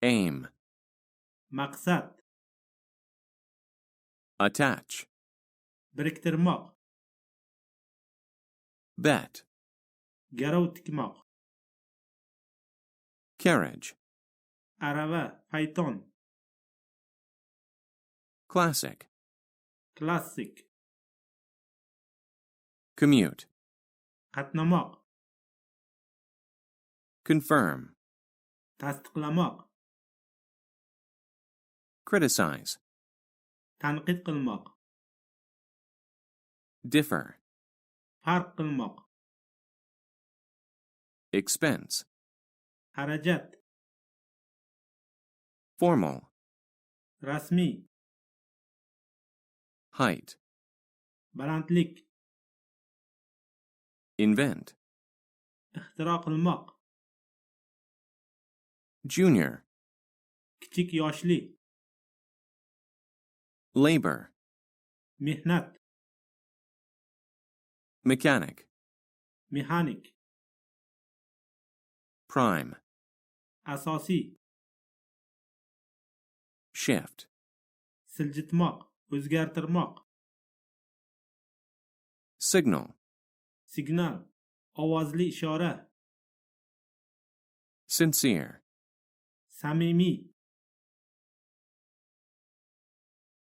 aim, maqsad, attach, biriktirmoq, bet, garov tikmoq, carriage, arava, fayton, classic, klassik, commute, qatnamoq, confirm, tasdiqlamoq, criticize, tanqid qilmoq, differ, farq qilmoq, expense, xarajat, formal, rasmiy, height, balandlik, invent, ixtiro qilmoq, junior, kichik yoshli, labor, mehnat, mechanic, mexanik, prime, asosiy, shift, siljitmoq, o'zgartirmoq, signal, signal, ovozli ishora, sincere, samimiy,